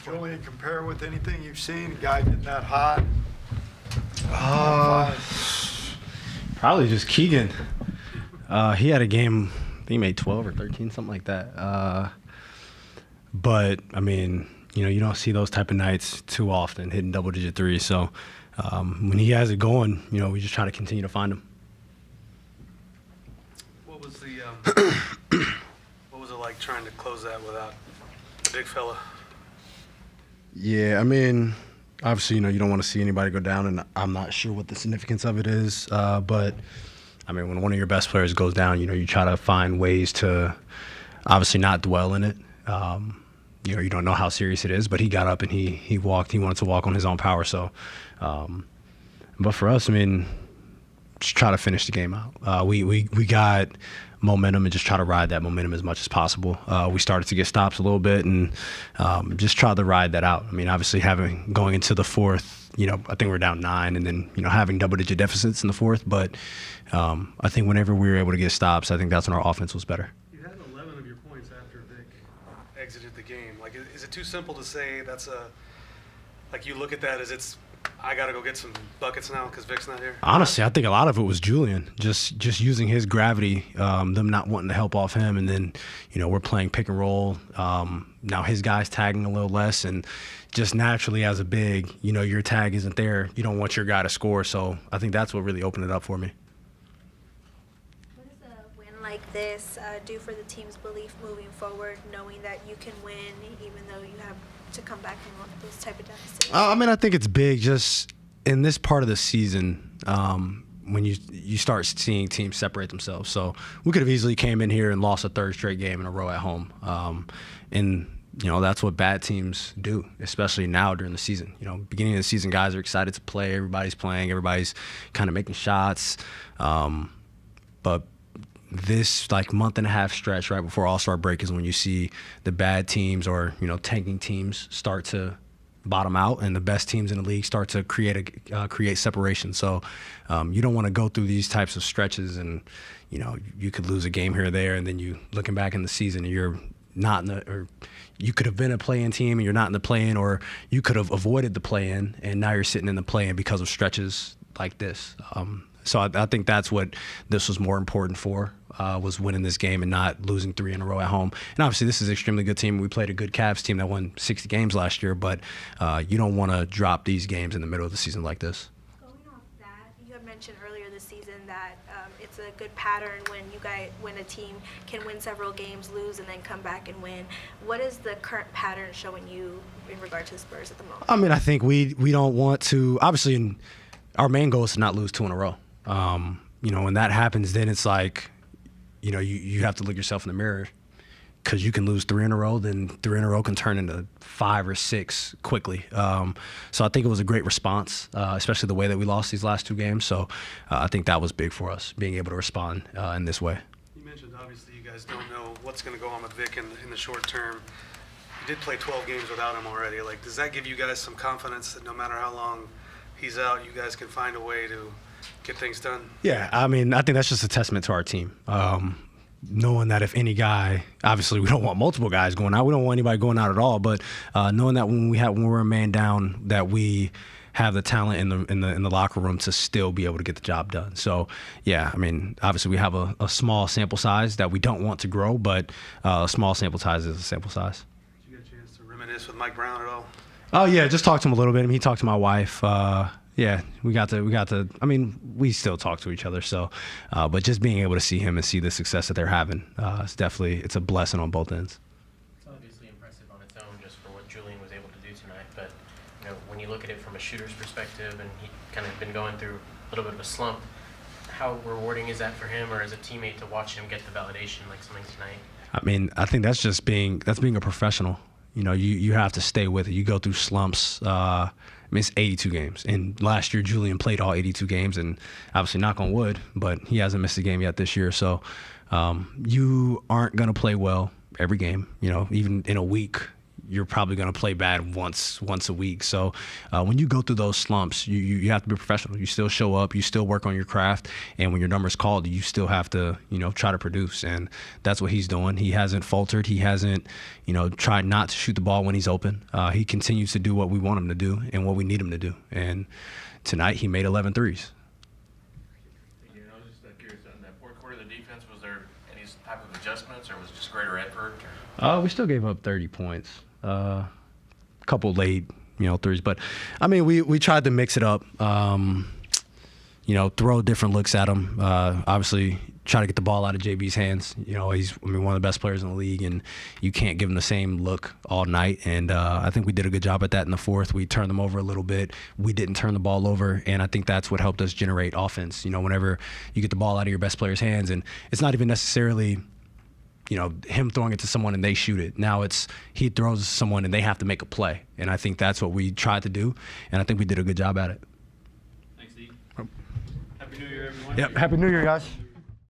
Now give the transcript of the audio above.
Julian, compare with anything you've seen? A guy getting that hot? Probably just Keegan. He had a game, I think he made 12 or 13, something like that. But, I mean, you don't see those type of nights too often, hitting double-digit threes. So when he has it going, we just try to continue to find him. What was it like trying to close that without the big fella? Yeah, I mean, obviously, you don't want to see anybody go down, and I'm not sure what the significance of it is. But, I mean, when one of your best players goes down, you try to find ways to obviously not dwell in it. You don't know how serious it is, but he got up and he walked. He wanted to walk on his own power. So, but for us, I mean, just try to finish the game out. We got momentum and just try to ride that momentum as much as possible. We started to get stops a little bit and just try to ride that out. I mean, obviously going into the fourth, I think we're down 9 and then, having double-digit deficits in the fourth. But I think whenever we were able to get stops, I think that's when our offense was better. You had 11 of your points after Vic exited the game. Like, is it too simple to say that's like you look at that as I got to go get some buckets now because Vic's not here? Honestly, I think a lot of it was Julian, just using his gravity, them not wanting to help off him. And then, we're playing pick and roll. Now his guy's tagging a little less. And just naturally as a big, your tag isn't there. You don't want your guy to score. So I think that's what really opened it up for me. What does a win like this do for the team's belief moving forward, knowing that you can win even though you have to come back from those type of deficits? I mean, I think it's big just in this part of the season when you start seeing teams separate themselves. So we could have easily came in here and lost a third straight game in a row at home. And, that's what bad teams do, especially now during the season. Beginning of the season, guys are excited to play. Everybody's playing. Everybody's kind of making shots. But this month and a half stretch right before All-Star break is when you see the bad teams or tanking teams start to bottom out and the best teams in the league start to create separation. So you don't want to go through these types of stretches and you could lose a game here or there, and then you looking back in the season and you're not or you could have been a play-in team and you're not in the play-in, or you could have avoided the play-in and now you're sitting in the play-in because of stretches like this. So I think that's what this was more important for, was winning this game and not losing 3 in a row at home. And obviously this is an extremely good team. We played a good Cavs team that won 60 games last year, but you don't want to drop these games in the middle of the season like this. Going off that, you had mentioned earlier this season that it's a good pattern when a team can win several games, lose, and then come back and win. What is the current pattern showing you in regard to the Spurs at the moment? I mean, I think we don't want to – obviously our main goal is to not lose 2 in a row. When that happens, then it's like, you have to look yourself in the mirror, because you can lose 3 in a row, then 3 in a row can turn into 5 or 6 quickly. So I think it was a great response, especially the way that we lost these last 2 games. So I think that was big for us, being able to respond in this way. You mentioned, obviously, you guys don't know what's going to go on with Vic in the short term. You did play 12 games without him already. Does that give you guys some confidence that no matter how long he's out, you guys can find a way to get things done? Yeah, I mean, I think that's just a testament to our team. Knowing that if any guy, obviously we don't want multiple guys going out. We don't want anybody going out at all. But knowing that when we're a man down, that we have the talent in the locker room to still be able to get the job done. So yeah, I mean, obviously we have a small sample size that we don't want to grow, but a small sample size is a sample size. Did you get a chance to reminisce with Mike Brown at all? Oh yeah, just talked to him a little bit. I mean, he talked to my wife. Yeah, we got to. I mean, we still talk to each other. So, but just being able to see him and see the success that they're having, it's a blessing on both ends. It's obviously impressive on its own, just for what Julian was able to do tonight. But when you look at it from a shooter's perspective, and he kind of been going through a little bit of a slump, how rewarding is that for him, or as a teammate, to watch him get the validation like something tonight? I mean, I think that's just being a professional. You have to stay with it. You go through slumps. I mean, it's 82 games. And last year, Julian played all 82 games, and obviously, knock on wood, but he hasn't missed a game yet this year. So you aren't going to play well every game. Even in a week, you're probably going to play bad once a week. So when you go through those slumps, you have to be professional. You still show up, you still work on your craft, and when your number's called, you still have to, try to produce. And that's what he's doing. He hasn't faltered. He hasn't, tried not to shoot the ball when he's open. He continues to do what we want him to do and what we need him to do. And tonight he made 11 threes. I was just curious, on that fourth quarter of the defense, was there any type of adjustments, or was it just greater effort? We still gave up 30 points. A couple late, threes. But, I mean, we tried to mix it up, throw different looks at him. Obviously, try to get the ball out of JB's hands. He's one of the best players in the league, and you can't give him the same look all night. And I think we did a good job at that in the fourth. We turned them over a little bit. We didn't turn the ball over, and I think that's what helped us generate offense. Whenever you get the ball out of your best player's hands, and it's not even necessarily him throwing it to someone and they shoot it. Now it's he throws to someone and they have to make a play. And I think that's what we tried to do, and I think we did a good job at it. Thanks, Steve. Happy New Year, everyone. Yep, Happy New Year, guys.